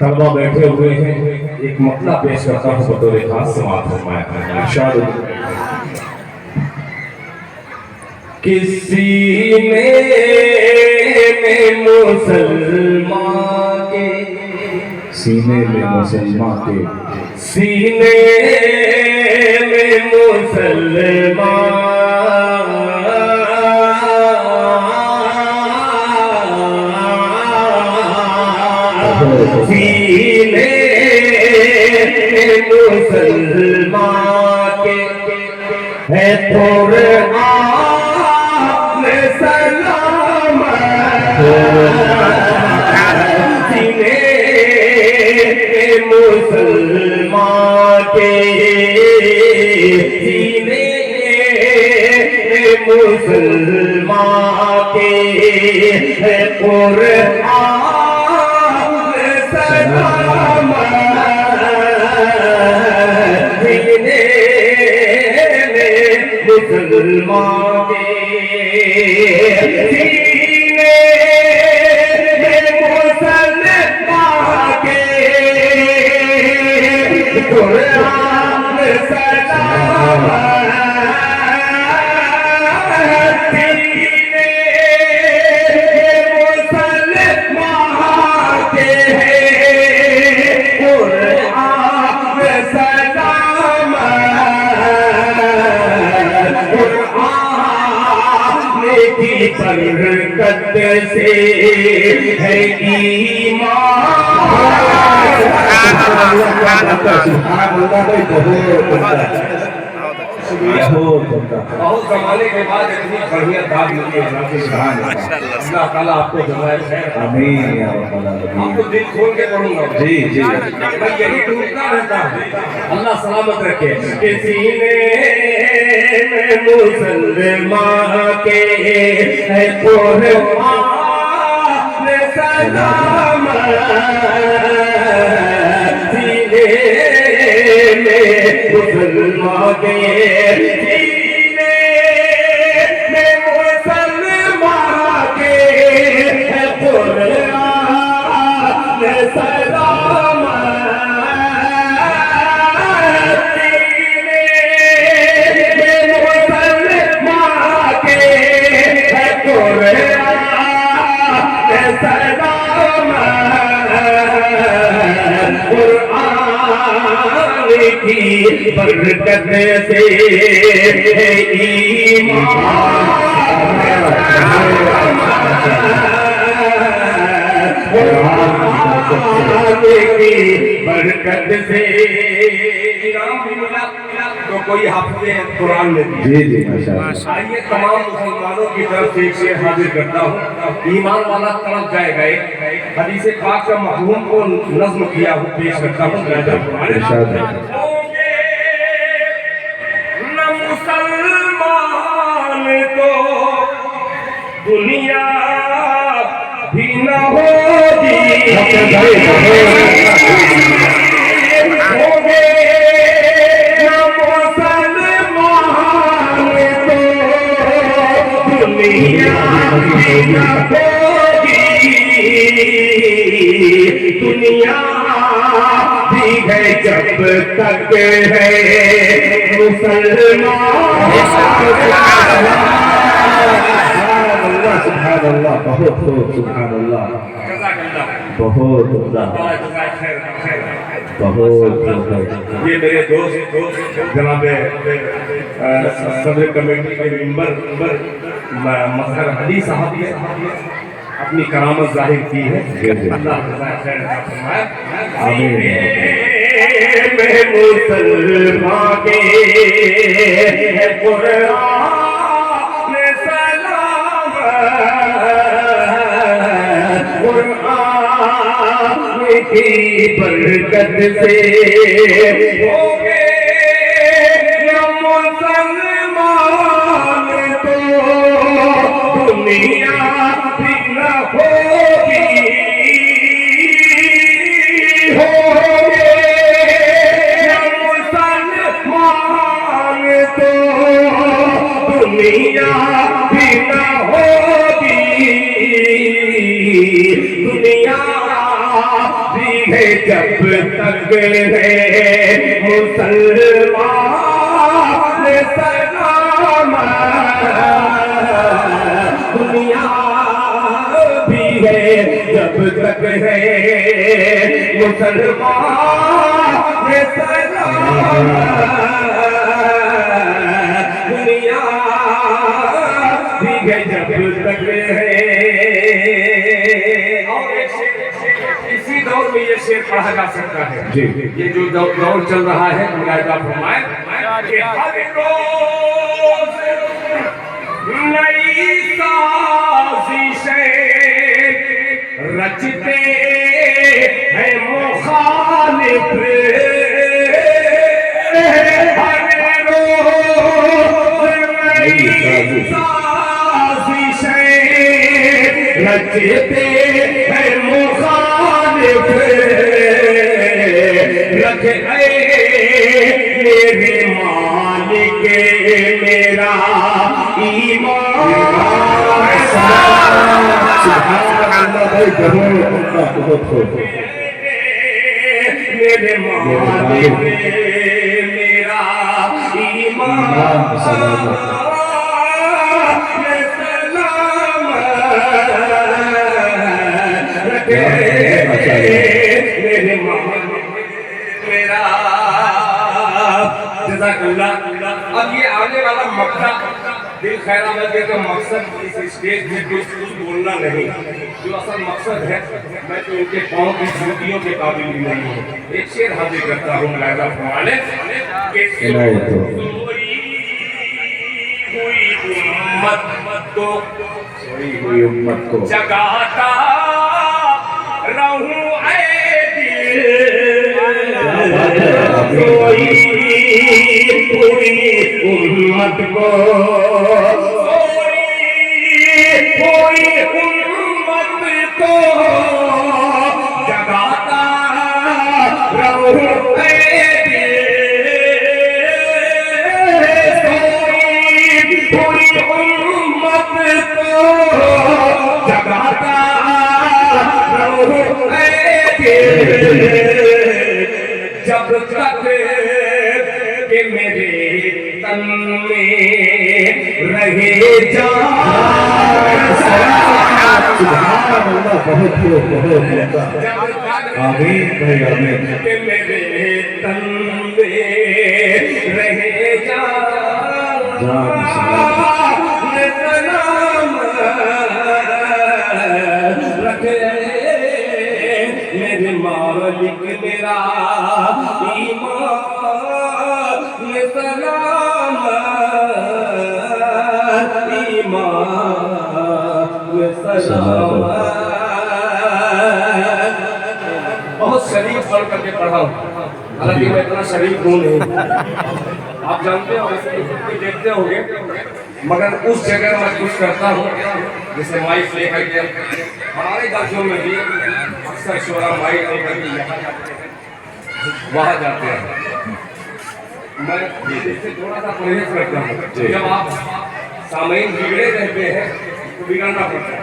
طلبا بیٹھے ہوئے ہیں، ایک مطلب پیش کرتا ہوں بطور خاص سماعت فرمایا ارشاد کسی نے مسلمان کے سینے میں مسلمان کے سینے میں مسلمان سینے میں مسلمان کے ہے قرآن سلام سینے میں مسلمان کے سینے میں مسلمان کے ہے قرآن سلام سینے میں مسلمان کے سینے میں مسلمان کے قرآن سلام سینے میں مسلمان کے قرآن سلام کی برکت سے ہے بہت زمانے کے بعد اتنی بڑھیا داد ملی ہے اللہ تعالیٰ آپ کو جزائے خیر آمین یا رب العالمین آپ کو دل کھول کے پڑھوں گا جی جی میں یہی ڈھونڈتا رہتا ہوں اللہ سلامت رکھے کہ سینے میں مسلمان کے ہے قرآن سلام سینے میں مسلمان کے سینے میں مسلمان کے ہے قرآن سلام سینے میں مسلمان کے ہے قرآن سلام قرآن کی برکت سے ایمان قرآن کی برکت سے انعام بھی ملا تو کوئی حافظ قرآن میں جی جی ماشاءاللہ آئیے تمام مسلمانوں کی طرف سے ایک شعر حاضر کرتا ہوں ایمان والا طرف جائے گا حدیث پاک کا مفہوم کو نظم کیا ہوں پیش کرتا ہوں ارشاد ہے نہ مسلمان تو دنیا بھی نہ ہوگی دنیا بھی ہے جب تک ہے مسلمان سبحان اللہ بہت خوب سبحان اللہ بہت بہت یہ میرے دوست جناب صدر کمیٹی کے ممبر مظہر علی صاحب نے اپنی کرامت ظاہر کی ہے اللہ آمین میں مسلمان کے قرآن سلام قرآن کی برکت سے ہو گئے مسلمان تو دنیا بھی نہ ہوگی ہو گئے مسلمان تو دنیا بھی نہ ہوگی دنیا بھی ہے جب تک ہے مسلمان سلام دنیا بھی ہے جب تک ہے مسلمان سلام دنیا بھی ہے جب تک ہے اسی دور میں یہ شعر پڑھا جا سکتا ہے یہ جو دور چل رہا ہے ملاحظہ فرمائیں کہ ہر روز نئی سازشیں رچتے ہیں مخالف ہر روز نئی سازشیں رچتے ہیں مخالف رکھے میرے مالک میرا ایمان میرے مالک میرا ایمان سلام رکھے میرے مالک میرا جزاک اللہ. اب یہ آنے والا مقطع دل خیر آمد کے تو مقصد اس اسٹیج میں کچھ بولنا نہیں جو اصل مقصد ہے میں تو ان کے پاؤں کی جوتیوں کے قابل بھی نہیں ہوں. ایک شعر حاضر کرتا ہوں ملاحظہ فرمائیں کہ سوئی ہوئی امت کو جگاتا رہوں اے دل سوئی ہوئی امت کو سوئی ہوئی امت کو جگاتا رہوں اے دل سوئی ہوئی امت کو جگاتا رہوں اے دل جب تک کہ میرے تن میں رہے جان آمین بھائی آمین کہ میرے تن میں رہے جان سلام رکھے میرے مالک میرا ایمان سلام ایمان سلام. بہت شریف پڑھ کر کے پڑھا ہوں حالانکہ میں اتنا شریف ہوں نہیں آپ جانتے ہو دیکھتے ہوں گے مگر اس جگہ میں کچھ کرتا ہوں جیسے مائک لے کر کے ہمارے داخلوں میں بھی اکثر شعراء مائک لے کر کے وہاں جاتے ہیں. میں اس سے تھوڑا سا پرہیز کرتا ہوں جب آپ سامعین بگڑے رہتے ہیں تو بگڑنا پڑتا ہے.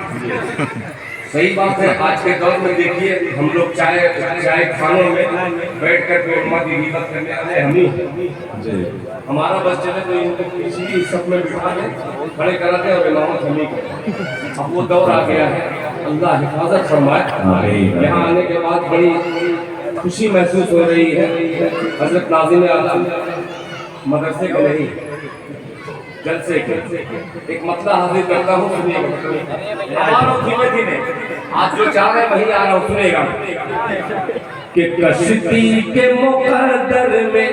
صحیح بات ہے. آج کے دور میں دیکھیے ہم لوگ چائے کھانوں میں بیٹھ کر کے علماء کی غیبت کرنے والے ہم ہی ہمارا بس چلے تو ان کو کسی بھی سب میں بٹھا دیں کھڑے کراتے اور امامت ہم ہی کرتے. اب وہ دور آ گیا ہے. اللہ حفاظت فرمائے. یہاں آنے کے بعد بڑی خوشی محسوس ہو رہی ہے. حضرت ناظم اعلیٰ مدرسے کے نہیں جلسے کے ایک مطلب حاضر کرتا ہوں سنیے آج جو چاہ رہے ہیں وہی آ رہا ہوں سنے گا کہ کشتی کے مقدر میں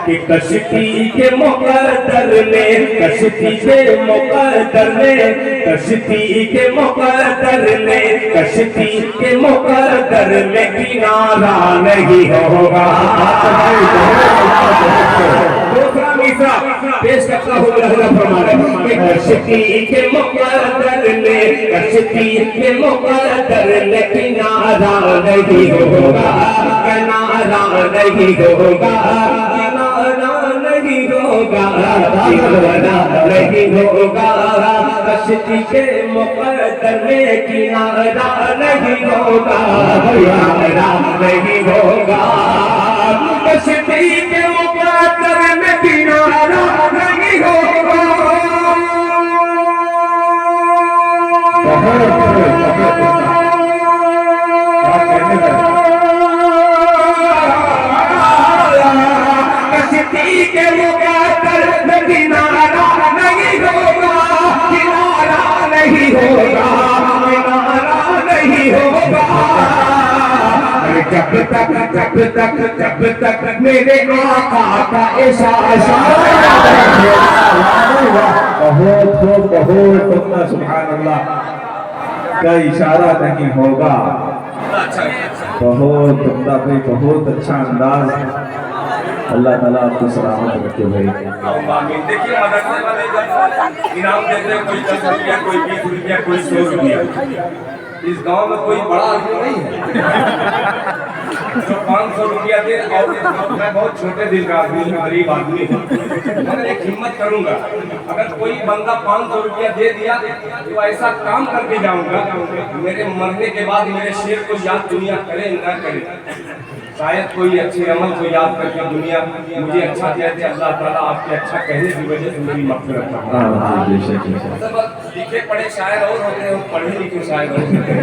کہ کشتی کے مقدر میں کشتی کے مقدر میں کشتی کے مقدر میں کشتی کے مقدر میں کنارہ نہیں ہوگا. دوسرا مصرع پیش کرتا ہوں اللہ فرمانے کہ کشتی کے مقدر میں کشتی کے مقدر میں کنارہ نہیں ہوگا کنارہ نہیں ہوگا نہیں ہوگا نہیں ہوگا کشتی کے مقدر میں کنارہ نہیں ہوگا، کنارہ نہیں ہوگا، کشتی کے مقدر میں کنارہ نہیں ہوگا۔ کشتی کے مقدر میں کنارہ نہیں ہوگا، کنارہ نہیں ہوگا، کنارہ نہیں ہوگا۔ جب تک میرے آقا کا اشارہ، بہت سبحان اللہ کا اشارہ نہیں ہوگا۔ بہت عمدہ بھائی، بہت اچھا انداز۔ اللہ تعالیٰ آپ کو سلامت رکھے بھائی۔ دیکھیے مدرسے والے جب انعام دیتے ہیں، کوئی 10 روپیہ، کوئی 20 روپیہ، کوئی 100 روپیہ۔ اس گاؤں میں کوئی بڑا آدمی نہیں ہے جو 500 روپیہ دے، اور میں بہت چھوٹے دل کا آدمی ہوں، غریب آدمی ہوں، میں ایک ہمت کروں گا، اگر کوئی بندہ 500 روپیہ دے دیا تو ایسا کام کر کے جاؤں گا میرے مرنے کے بعد میرے شیر کو یاد دنیا کرے نہ کرے، شاید کوئی اچھے عمل کو یاد کر کے دنیا مجھے اچھا کہتے، اللہ تعالیٰ آپ کے اچھا کہنے کی وجہ سے میری مغفرت کرتا ہے۔ لکھے پڑھے شاعر اور ہوتے ہیں، پڑھے لکھے شاعر اور ہوتے ہیں،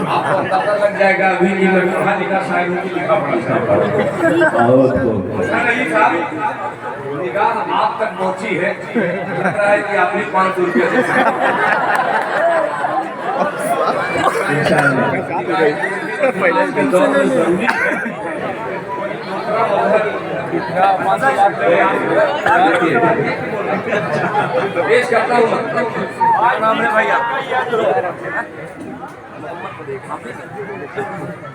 آپ کو اندازہ لگ جائے گا ابھی کہ میں پڑھا لکھا شاعر ہوں کہ لکھا پڑھا شاعر ہوں۔ ایسا نہیں تھا، نگاہ آپ تک پہنچی ہے، لگ رہا ہے کہ آپ نے 500 روپیہ دے دیا۔ پیش کرتا ہوں، نام ہے بھیا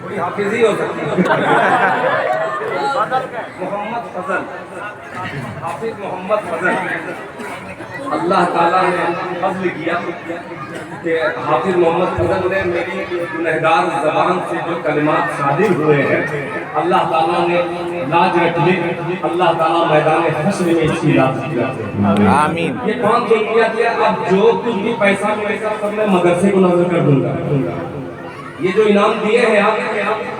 کوئی حافظ ہی ہو سکتی ہے، محمد فضل، حافظ محمد فضل۔ اللہ تعالیٰ نے فضل کیا کہ حافظ محمد فضل نے میری گنہگار زبان سے جو کلمات صادر ہوئے ہیں، اللہ تعالیٰ نے لاج رکھ لی، اللہ تعالیٰ میدان حشر میں اس کی لاج رکھ لی۔ آمین۔ یہ 500 روپیہ دیا، اب جو کچھ بھی پیسہ ملتا سب میں مدرسے کو نظر کر دوں گا۔ یہ جو انعام دیے ہیں آپ،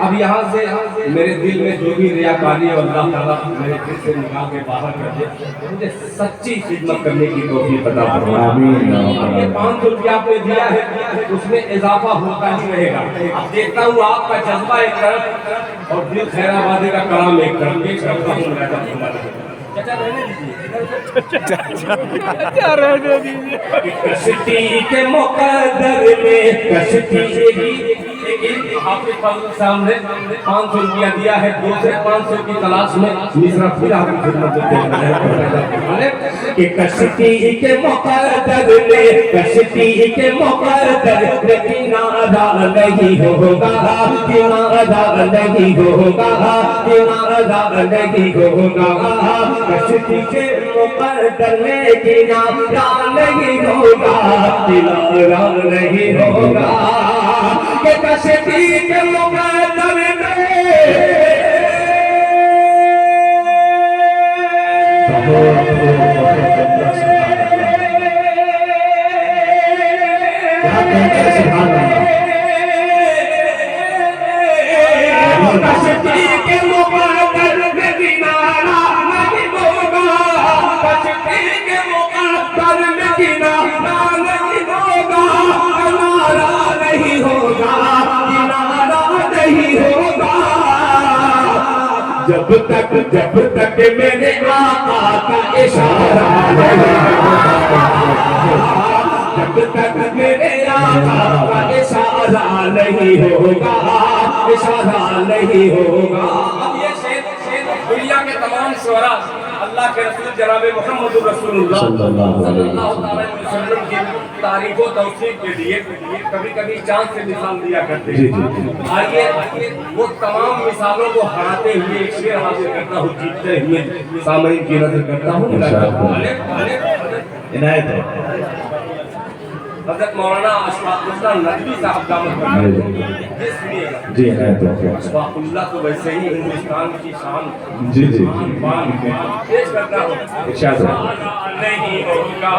اب یہاں سے میرے دل میں جو بھی ریاکاری ہے اللہ تعالیٰ میرے دل سے نکال کے باہر کر دے، مجھے سچی خدمت کرنے کی توفیق عطا فرمائے۔ آمین۔ یہ 500 روپیہ آپ نے دیا ہے، اس میں اضافہ ہوتا ہی رہے گا۔ اب دیکھتا ہوں آپ کا جذبہ ایک طرف اور دل خیر آبادی کا کلام ایک طرف، پیش کرتا ہوں۔ کشتی کے مقدر میں کشتی حافظ فضل صاحب نے 500 روپیہ دیا ہے، دوسرے 500 کی تلاش میں مصرع پھر آپ کی خدمت دیتے ہیں کہ کشتی کے مقدر میں، کشتی کے مقدر میں کنارہ نہیں ہوگا، کنارہ نہیں ہوگا، کنارہ نہیں ہوگا، کشتی کے مقدر میں کنارہ نہیں ہوگا، کنارہ نہیں ہوگا، کہ کشتی کے مقدر میں کشتی کے مقدر میں کنارہ نہیں ہوگا، کشتی کے مقدر میں کنارہ نہیں ہوگا، کنارہ نہیں ہوگا، کنارہ نہیں ہوگا، جب تک میرے آقا کا اشارہ نہیں ہوگا، جب تک میرے آقا کا اشارہ نہیں ہوگا، اشارہ نہیں ہوگا۔ اب یہ شعر دنیا کے تمام شعراء اللہ کے رسول جناب محمد رسول اللہ صلی اللہ علیہ وسلم کی تعریف و توصیف کے لیے کبھی کبھی چاند سے مثال دیا کرتے ہیں۔ آئیے وہ تمام مثالوں کو ہراتے ہوئے ایک شعر حاصل کرتا ہوں، جیتتے ہوئے سامعین کی نظر کرتا ہوں۔ عنایت ہے حضرت مولانا اشفاق اللہ ندوی صاحب دامت برکاتہ جی عنایت ہے۔ اشفاق اللہ تو ویسے ہی ہندوستان کی شان جی جی پیش کرتا ہوں۔ ارشاد ہے۔ نہیں ہوگا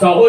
100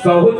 100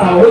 100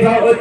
100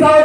100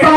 100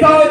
100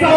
100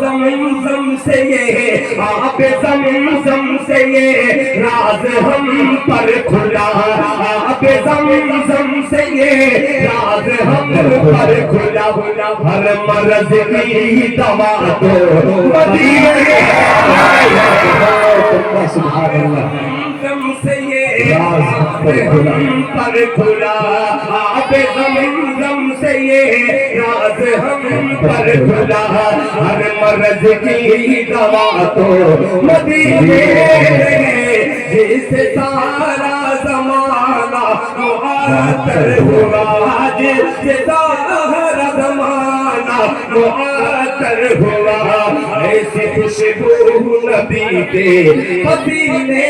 زمزم سے یہ آب زمزم سے یہ راز ہم پر کھلا آب زمزم سے یہ راز ہم پر کھلا ہر مرض کی دوا تو مدینے سبحان اللہ سے یہ ہم پر کھلا آب زمزم سے یہ راز ہم پر کھلا ہر مرض کی دوا تو مدینے جس سے سارا زمانہ معطر ہوا جس سے سارا زمانہ معطر ہوا ایسی خوشبو نبی کے پسینے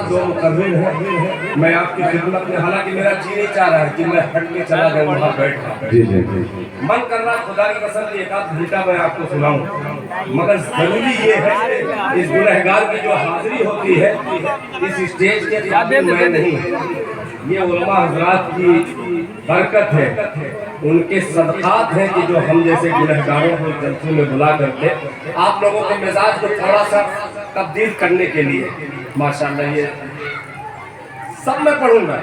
جو مقرر ہے میں آپ کی خدمت میں حالانکہ میرا جی نہیں چاہ رہا ہے کہ میں ہٹ کے چلا جاؤں وہاں بیٹھا من کر رہا خدا کی قسم ایک آدھ گھنٹہ میں آپ کو سناؤں مگر ضروری یہ ہے اس گنہگار کی جو حاضری ہوتی ہے اس اسٹیج کے قابل میں نہیں یہ علماء حضرات کی برکت ہے ان کے صدقات ہیں کہ جو ہم جیسے گنہگاروں کو جلسوں میں بلا کرتے آپ لوگوں کے مزاج کو تھوڑا سا تبدیل کرنے کے لیے ماشاءاللہ یہ سب میں پڑھوں گا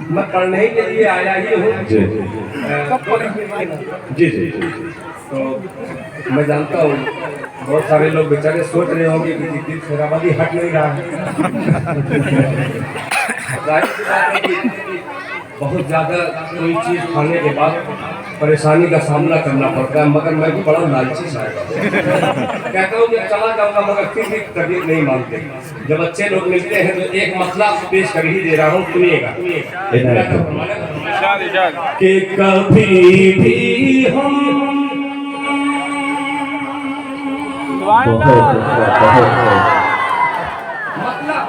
میں پڑھنے ہی کے لیے آیا ہی ہوں جی تو میں جانتا ہوں بہت سارے لوگ بیچارے سوچ رہے ہوں گے کہ دل خیرآبادی ہٹ نہیں رہا ہے ظاہر سی بات ہے کہ بہت زیادہ کوئی چیز کھانے کے بعد پریشانی کا سامنا کرنا پڑتا ہے مگر میں بھی بڑا لالچی شاید کہتا ہوں کہ چلا جاؤں گا مگر پھر بھی طبیعت نہیں مانتے جب اچھے لوگ ملتے ہیں تو ایک مسئلہ پیش کر ہی دے رہا ہوں سنیے گا کہ کبھی بھی ہم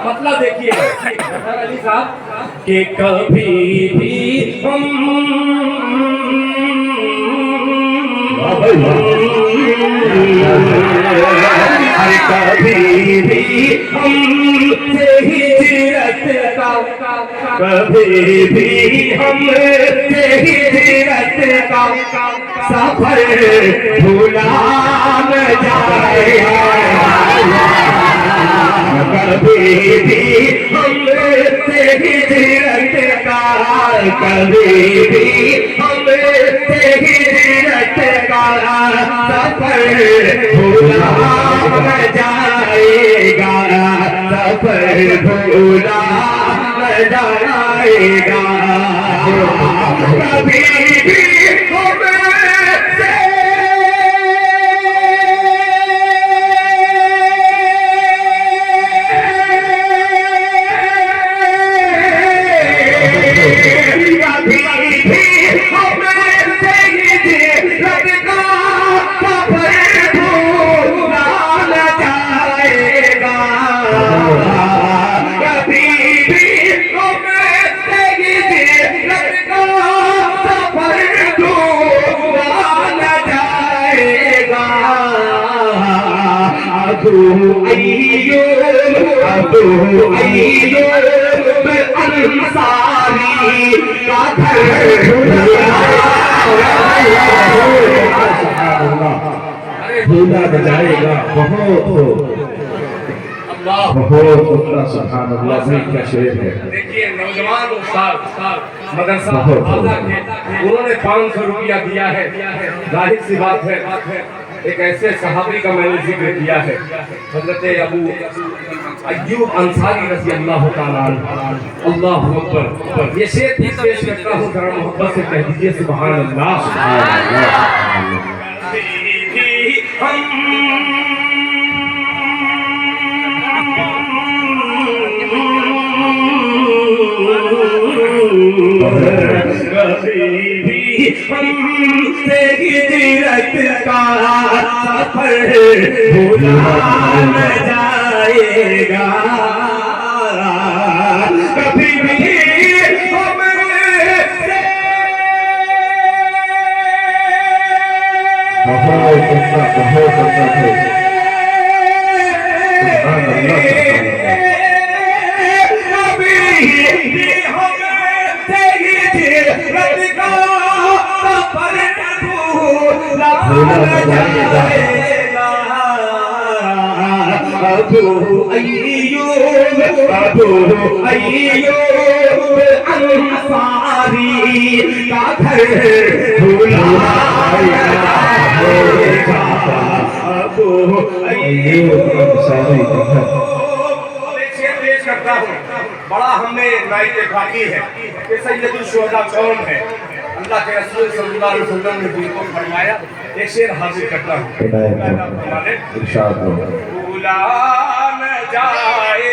مطلب دیکھیے علی صاحب کہ کبھی بھی ہم کبھی بھی ہم سے ہجرت کا کبھی بھی ہم سے ہجرت کا سفر بھولا نہ جائے کبھی بھی ہم سے ہجرت کا کبھی بھی ہم سے ہجرت کا سفر بھولا نہ جائے گا سفر بھولا نہ جائے گا کبھی بھی ہم ابو ایوب انصاری کا گھر بھولا بجائے گا بہت سبحان اللہ میں کیا شعر ہے دیکھیے نوجوان استاد مدرسہ انہوں نے 500 روپیہ دیا ہے ظاہر سی بات ہے ایک ایسے صحابی کا میں نے ذکر کیا ہے حضرت ابو ایوب انصاری رضی اللہ تعالیٰ عنہ اللہ اکبر یہ شعر پیش کرتا ہوں ذرا محبت سے کہہ دیجئے سبحان اللہ کبھی بھی ہم سے ہجرت کا سفر بھولا نہ جائے گا کبھی بھی ہم سے ابو ایوب انصاری کا گھر بھولا ابو ایوب انصاری کا گھر. پیش کرتا ہوں. بڑا ہم نے نائب خاکی ہے کہ سید الشہداء کون ہے. اللہ کے رسول صلی اللہ علیہ وسلم نے دین کو فرمایا. ایک شعر حاضر کرتا ہوں. ارشاد ہو. بھولا نہ جائے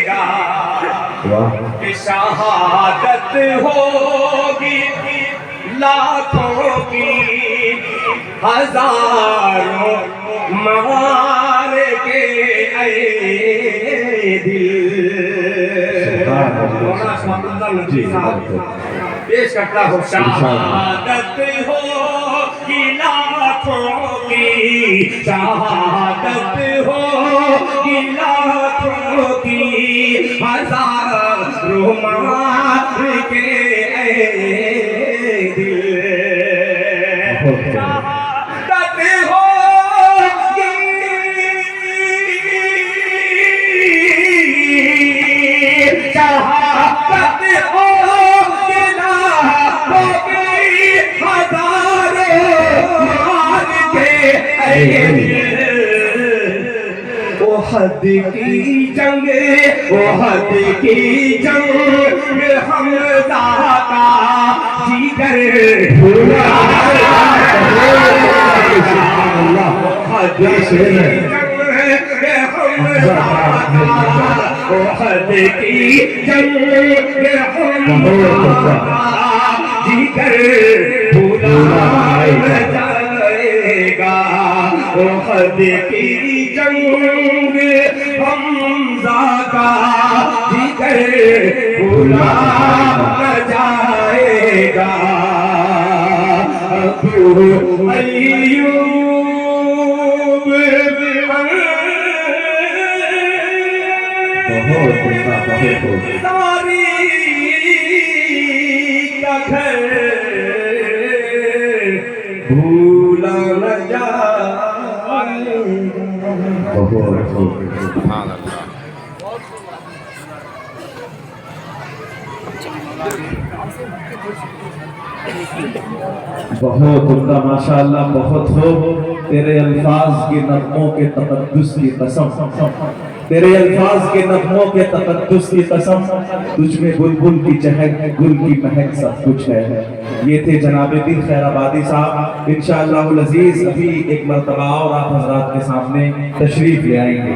گا کہ شہادت ہوگی لاکھوں کی ہزاروں مار کے اے دل. پیش کرتا ہوں. شہادت ہوگی لاکھوں کی شہادت ہوگی لاکھوں کی ہزاروں مار کے اے دل. شہادت ہوگی شہادت ہوگی لاکھوں کی ہزاروں مار کے اے دل. احد کی جنگ احد کی جنگ حمزہ کا جگر بھولا. احد کی جنگ حمزہ کا احد کی جنگ حمزہ کا جگر بھولا جائے گا. احد کی جنگ حمزہ کا جگر بھولا جائے گا. ابو ایوب انصاری کا گھر بھولا نہ جائے گا. بہت عمدہ ماشاءاللہ. بہت خوب. تیرے الفاظ کے نغموں کے تقدس کی قسم. تیرے الفاظ کے نغموں کے تقدس کی قسم. تجھ میں بلبل کی چہک گل کی مہک سب کچھ ہے. یہ تھے جناب دل خیر آبادی صاحب. انشاءاللہ العزیز ابھی ایک مرتبہ اور آپ حضرات کے سامنے تشریف لے آئیں گے.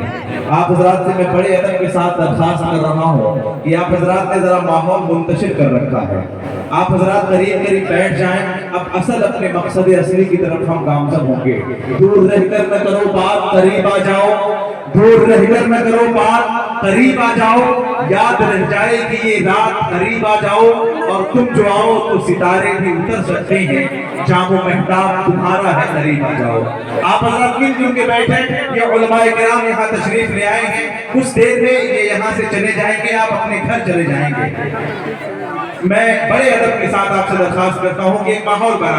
آپ حضرات سے میں بڑے ادب کے ساتھ درخواست کر رہا ہوں کہ آپ حضرات نے ذرا ماحول منتشر کر رکھا ہے. آپ حضرات قریب قریب بیٹھ جائیں. اب اصل اپنے مقصد اصلی کی طرف ہم گامزن ہوں گے. دور رہ کر نہ کرو بات قریب آ جاؤ. دور رہ کر نہ کرو بات قریب آ جاؤ. یاد رہ جائے کہ یہ رات قریب آ جاؤ. اور تم جو آؤ تو ستارے بھی اتر سکتے ہیں. جام و محتاب تمہارا ہے قریب آ جاؤ. آپ حضرات مل جل کے بیٹھیں. یہ علماء کرام یہاں تشریف لے آئے ہیں. کچھ دیر میں یہ یہاں سے چلے جائیں گے. آپ اپنے گھر چلے جائیں گے. میں بڑے ادب کے ساتھ آپ سے درخواست کرتا ہوں کہ ایک ماحول بنا